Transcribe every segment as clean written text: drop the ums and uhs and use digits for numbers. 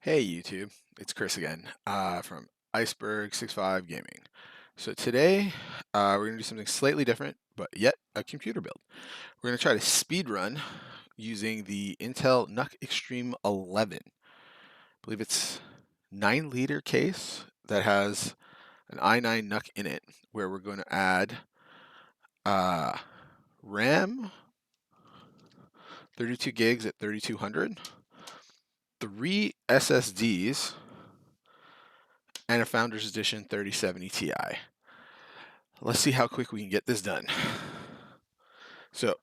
Hey YouTube, it's Chris again from Iceberg65 Gaming. So today we're going to do something slightly different, but yet a computer build. We're going to try to speed run using the Intel NUC Extreme 11. I believe it's 9-liter case that has an i9 NUC in it, where we're going to add RAM 32 gigs at 3200, 3 SSDs, and a Founders Edition 3070 Ti. Let's see how quick we can get this done. So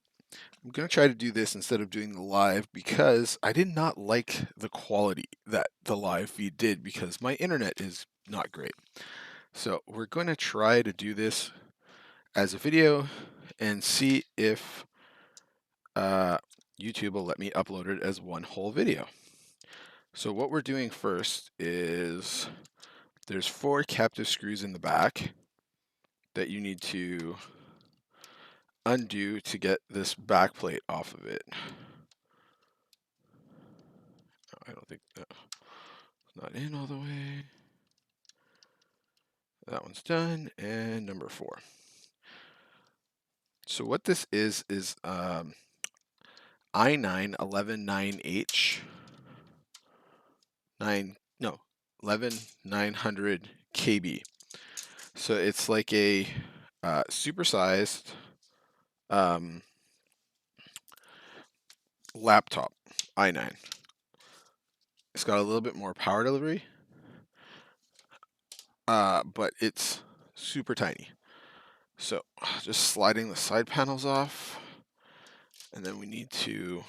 I'm going to try to do this instead of doing the live because I did not like the quality that the live feed did because my internet is not great. So we're going to try to do this as a video and see if YouTube will let me upload it as one whole video. So what we're doing first is there's 4 captive screws in the back that you need to undo to get this back plate off of it. I don't think that it's not in all the way. That one's done, and number 4. So what this is i9 119H 11900 KB. So it's like a supersized laptop i9. It's got a little bit more power delivery, but it's super tiny. So just sliding the side panels off, and then we need to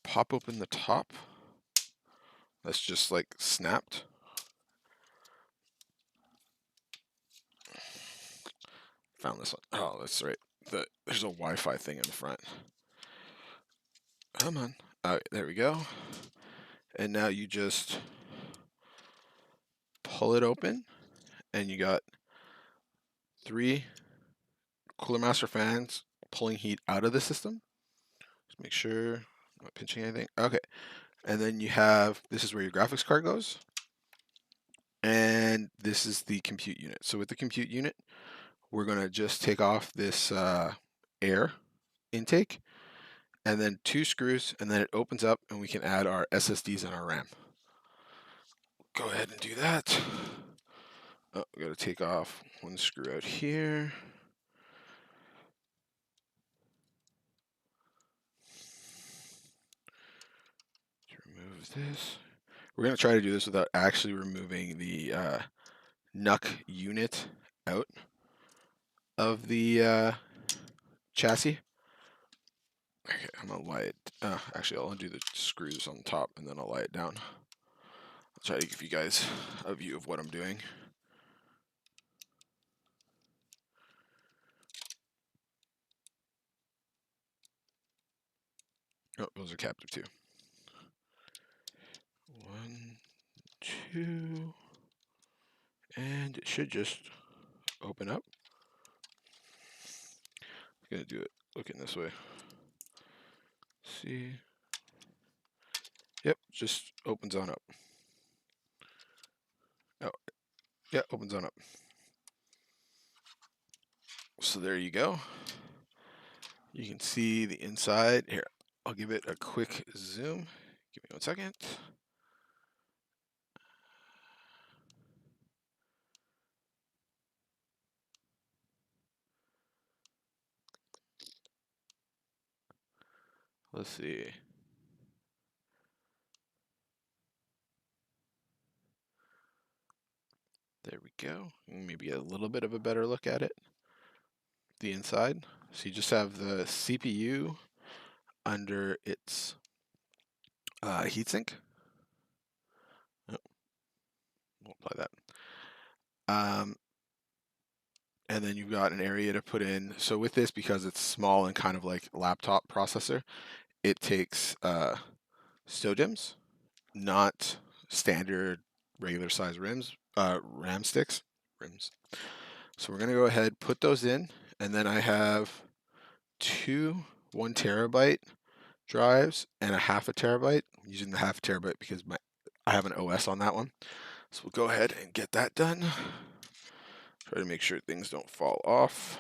pop open the top. That's just like snapped. Found this one. Oh, that's right. There's a Wi-Fi thing in the front. Come on. All right, there we go. And now you just pull it open, and you got 3 Cooler Master fans pulling heat out of the system. Just make sure I'm not pinching anything. Okay. And then you have, this is where your graphics card goes. And this is the compute unit. So with the compute unit, we're going to just take off this air intake, and then 2 screws, and then it opens up and we can add our SSDs and our RAM. Go ahead and do that. Oh, we got to take off 1 screw out here. To remove this. We're going to try to do this without actually removing the NUC unit out of the chassis. Okay, I'm going to lie it. Actually, I'll undo the screws on top and then I'll lie it down. I'll try to give you guys a view of what I'm doing. Oh, those are captive too. 1, 2, and it should just open up. I'm gonna do it looking this way. See? Yep, just opens on up. Oh, yeah, opens on up. So there you go. You can see the inside. Here, I'll give it a quick zoom. Give me 1 second. Let's see. There we go. Maybe a little bit of a better look at it. The inside. So you just have the CPU under its heatsink. Oh, we'll apply that. And then you've got an area to put in. So with this, because it's small and kind of like laptop processor, it takes SODIMMs, not standard regular size RAM sticks, rims. So we're gonna go ahead, put those in, and then I have 2 1 terabyte drives and a 0.5 terabyte. I'm using the 0.5 terabyte because I have an OS on that one. So we'll go ahead and get that done. Try to make sure things don't fall off.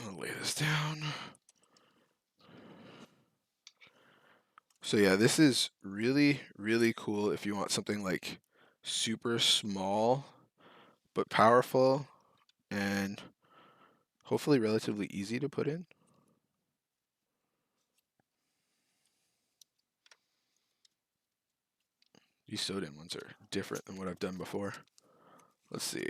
I'll lay this down. So yeah, this is really, really cool if you want something like super small but powerful and hopefully relatively easy to put in. These sewed-in ones are different than what I've done before. Let's see.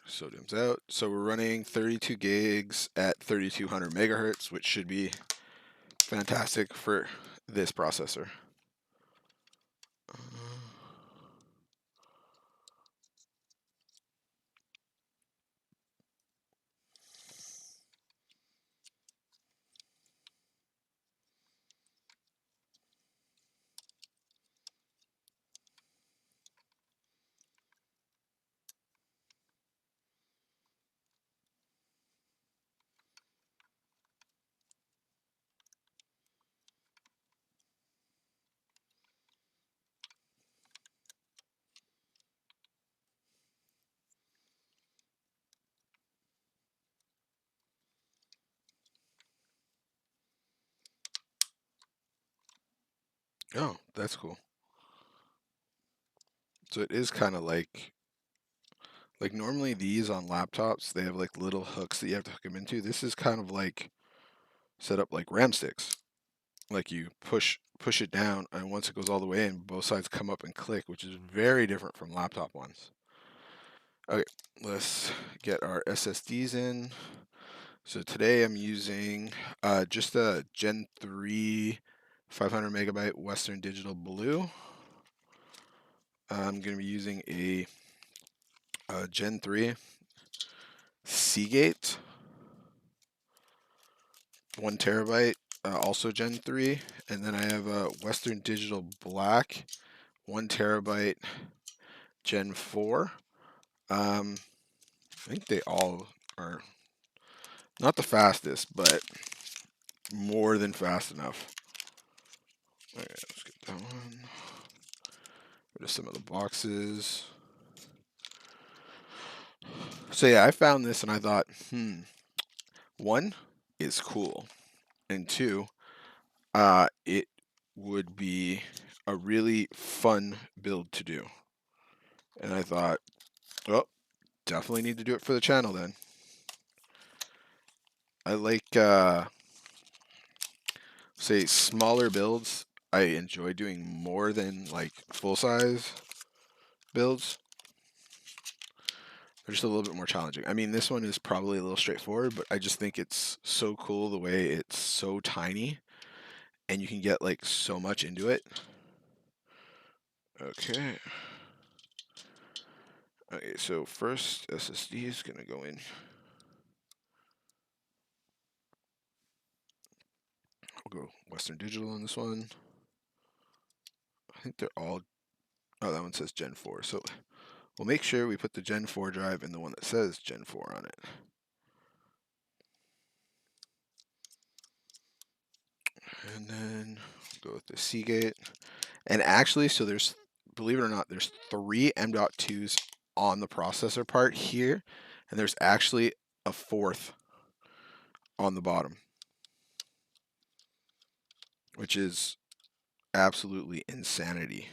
Sodium's out. So we're running 32 gigs at 3200 megahertz, which should be fantastic for this processor. Oh, that's cool. So it is kind of like normally these on laptops, they have like little hooks that you have to hook them into. This is kind of like set up like RAM sticks. Like you push it down, and once it goes all the way in, both sides come up and click, which is very different from laptop ones. Okay, let's get our SSDs in. So today I'm using just a Gen 3 500 megabyte Western Digital Blue. I'm going to be using a Gen 3 Seagate 1 terabyte, also Gen 3, and then I have a Western Digital Black 1 terabyte Gen 4. I think they all are not the fastest, but more than fast enough. Okay, let's get that one. Rid of some of the boxes. So yeah, I found this and I thought, one, it's cool, and two, it would be a really fun build to do. And I thought, oh, definitely need to do it for the channel then. I like, say, smaller builds. I enjoy doing more than like full-size builds. They're just a little bit more challenging. I mean, this one is probably a little straightforward, but I just think it's so cool the way it's so tiny and you can get like so much into it. Okay. Okay, so first SSD is going to go in. I'll go Western Digital on this one. I think they're all, oh, that one says Gen 4. So we'll make sure we put the Gen 4 drive in the one that says Gen 4 on it. And then go with the Seagate. And actually, so there's, believe it or not, there's 3 M.2s on the processor part here, and there's actually a 4th on the bottom, which is absolutely insanity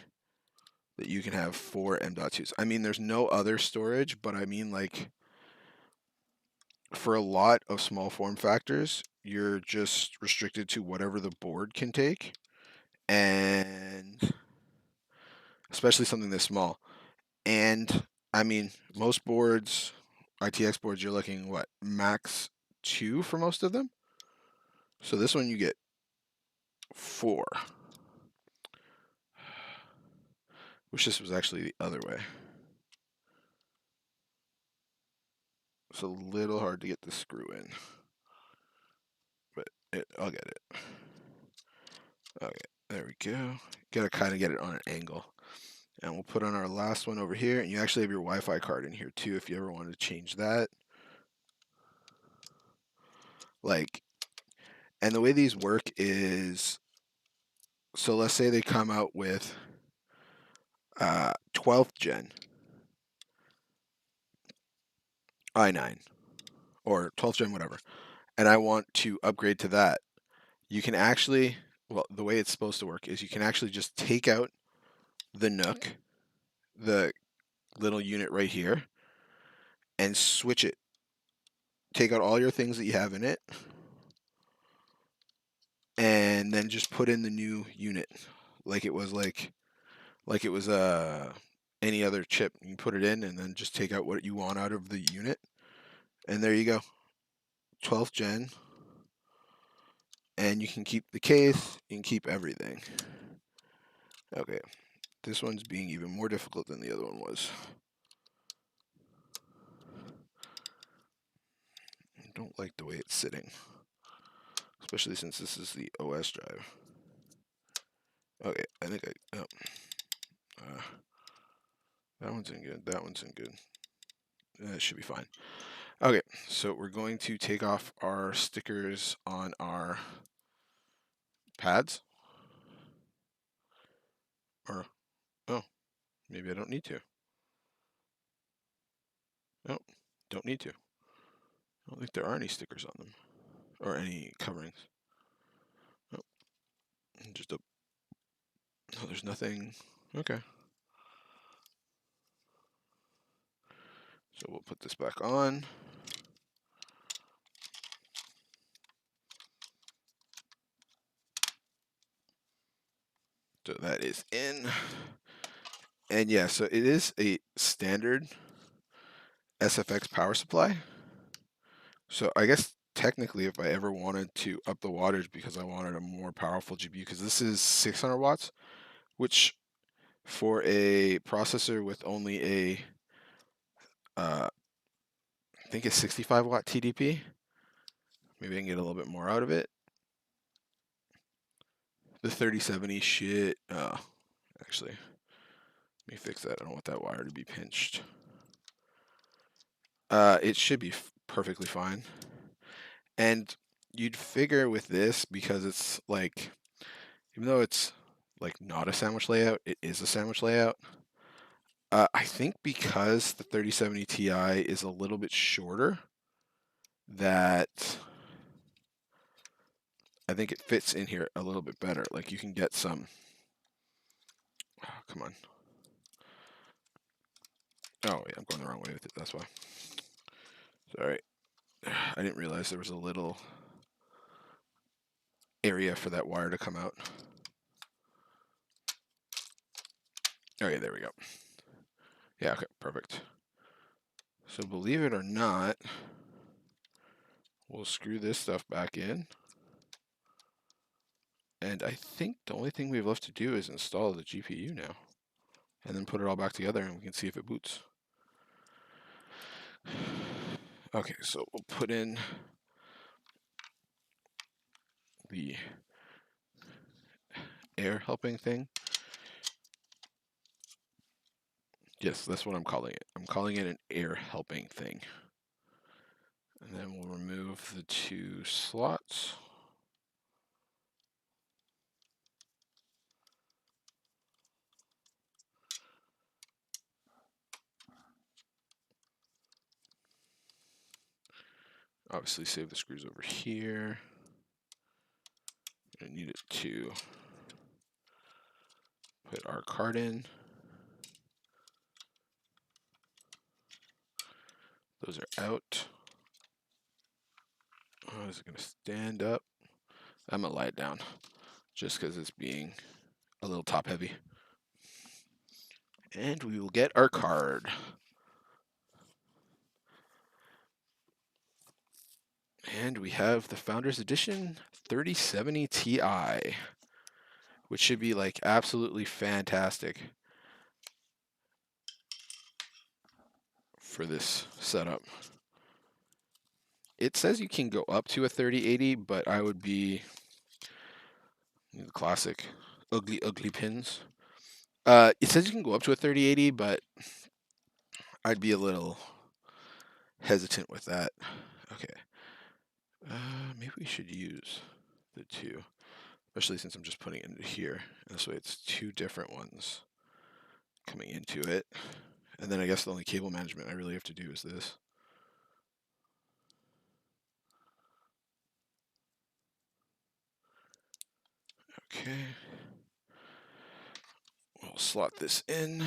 that you can have 4 M.2s. I mean, there's no other storage, but I mean, like, for a lot of small form factors, you're just restricted to whatever the board can take, and especially something this small. And I mean, most boards, RTX boards, you're looking what, max 2 for most of them. So this one you get 4. Wish this was actually the other way. It's a little hard to get the screw in, but I'll get it. Okay, there we go. Gotta kind of get it on an angle. And we'll put on our last one over here, and you actually have your Wi-Fi card in here too if you ever wanted to change that. Like, And the way these work is, so let's say they come out with 12th gen i9 or 12th gen whatever, and I want to upgrade to that. You can actually, well, the way it's supposed to work is you can actually just take out the NUC, the little unit right here, and switch it. Take out all your things that you have in it, and then just put in the new unit, like it was any other chip. You can put it in, and then just take out what you want out of the unit, and there you go, 12th gen. And you can keep the case. You can keep everything. Okay, this one's being even more difficult than the other one was. I don't like the way it's sitting, especially since this is the OS drive. Okay, I think that one's in good. That one's in good. That should be fine. Okay, so we're going to take off our stickers on our pads. Or, oh, maybe I don't need to. No, don't need to. I don't think there are any stickers on them. Or any coverings. Oh, just a... Oh, there's nothing... Okay. So we'll put this back on. So that is in. And yeah, so it is a standard SFX power supply. So I guess technically if I ever wanted to up the wattage because I wanted a more powerful GPU, because this is 600 watts, which for a processor with only a, I think a 65 watt TDP, maybe I can get a little bit more out of it. The 3070 shit, actually, let me fix that. I don't want that wire to be pinched. It should be perfectly fine. And you'd figure with this, because it's like, even though it's like not a sandwich layout, it is a sandwich layout. I think because the 3070 Ti is a little bit shorter, that I think it fits in here a little bit better. Like you can get some, oh, come on. Oh yeah, I'm going the wrong way with it, that's why. Sorry. I didn't realize there was a little area for that wire to come out. Okay, there we go. Yeah, okay, perfect. So believe it or not, we'll screw this stuff back in. And I think the only thing we have left to do is install the GPU now. And then put it all back together and we can see if it boots. Okay, so we'll put in the air helping thing. Yes, that's what I'm calling it. I'm calling it an air helping thing. And then we'll remove the 2 slots. Obviously save the screws over here. I need it to put our card in. Those are out. Oh, is it going to stand up? I'm going to lie it down just because it's being a little top heavy. And we will get our card. And we have the Founders Edition 3070 Ti, which should be like absolutely fantastic for this setup. It says you can go up to a 3080, but I would be the classic ugly pins. It says you can go up to a 3080, but I'd be a little hesitant with that. Okay. Maybe we should use the two, especially since I'm just putting it into here. And this way it's two different ones coming into it. And then I guess the only cable management I really have to do is this. Okay. We'll slot this in.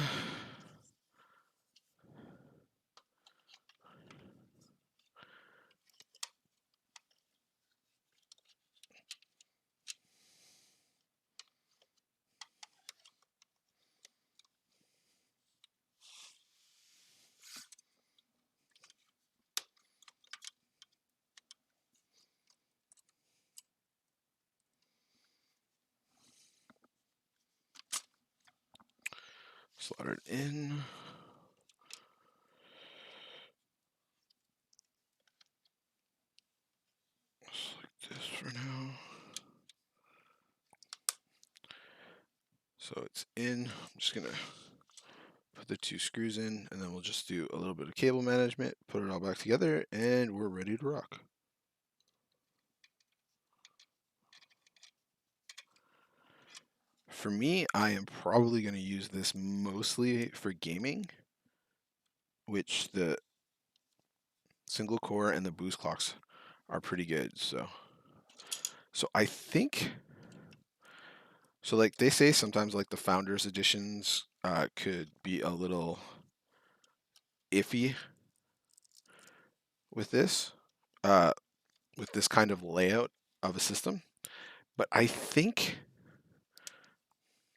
Slot it in. Just like this for now. So it's in. I'm just gonna put the two screws in, and then we'll just do a little bit of cable management, put it all back together, and we're ready to rock. For me, I am probably going to use this mostly for gaming, which the single core and the boost clocks are pretty good. So I think, so like they say sometimes like the Founders editions could be a little iffy with this kind of layout of a system. But I think,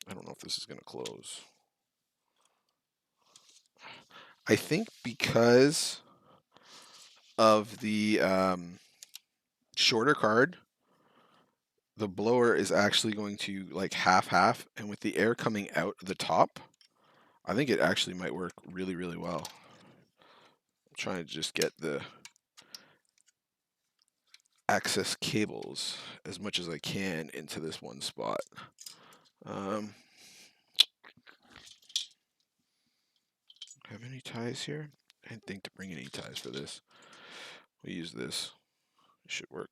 I don't know if this is going to close. I think because of the shorter card, the blower is actually going to like half, and with the air coming out the top, I think it actually might work really, really well. I'm trying to just get the access cables as much as I can into this one spot. Have any ties here? I didn't think to bring any ties for this. We'll use this. It should work.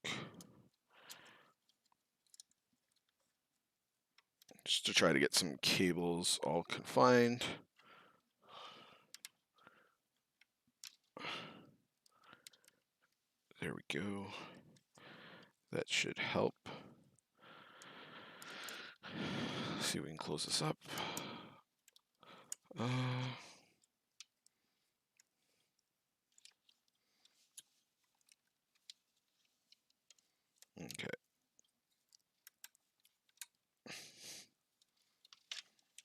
Just to try to get some cables all confined. There we go. That should help. Let's see if we can close this up. Okay.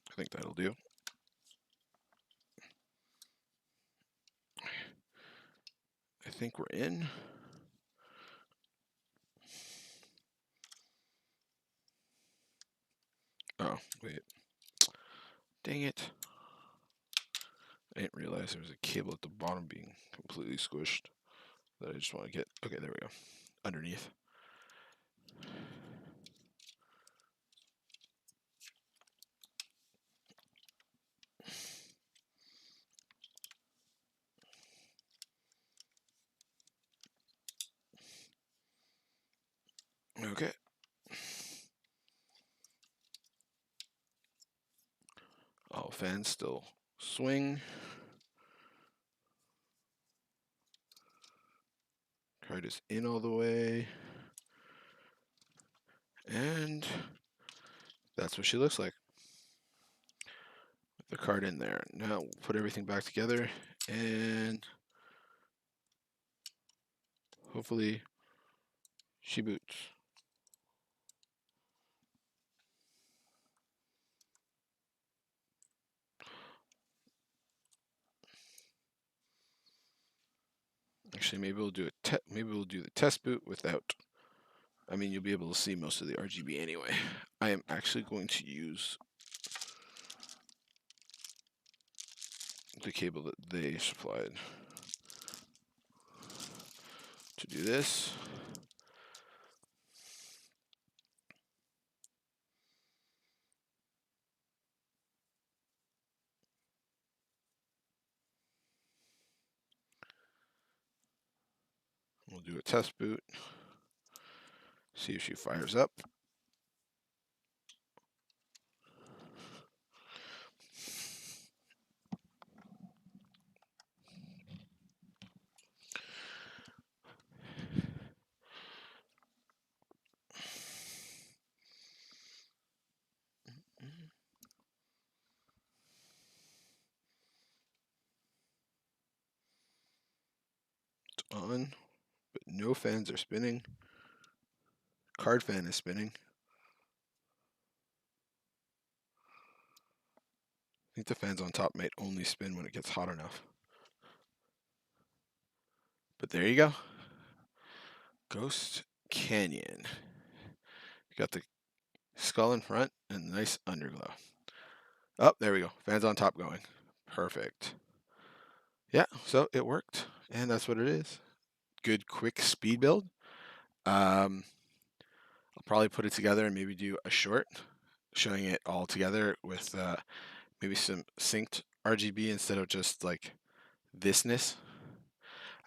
I think that'll do. I think we're in. Oh, wait. Dang it. I didn't realize there was a cable at the bottom being completely squished that I just want to get. Okay, there we go. Underneath. Okay. All fans still swing. Card is in all the way. And that's what she looks like. With the card in there. Now we'll put everything back together and hopefully she boots. Actually, maybe we'll do the test boot without. I mean, you'll be able to see most of the RGB anyway. I am actually going to use the cable that they supplied to do this. We'll do a test boot. See if she fires up. It's on, but no fans are spinning. Card fan is spinning. I think the fans on top might only spin when it gets hot enough. But there you go. Ghost Canyon. You got the skull in front and nice underglow. Oh, there we go. Fans on top going. Perfect. Yeah, so it worked, and that's what it is. Good, quick speed build. I'll probably put it together and maybe do a short showing it all together with maybe some synced RGB instead of just like thisness.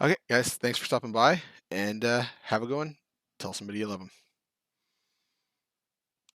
Okay, guys, thanks for stopping by, and have a good one. Tell somebody you love them.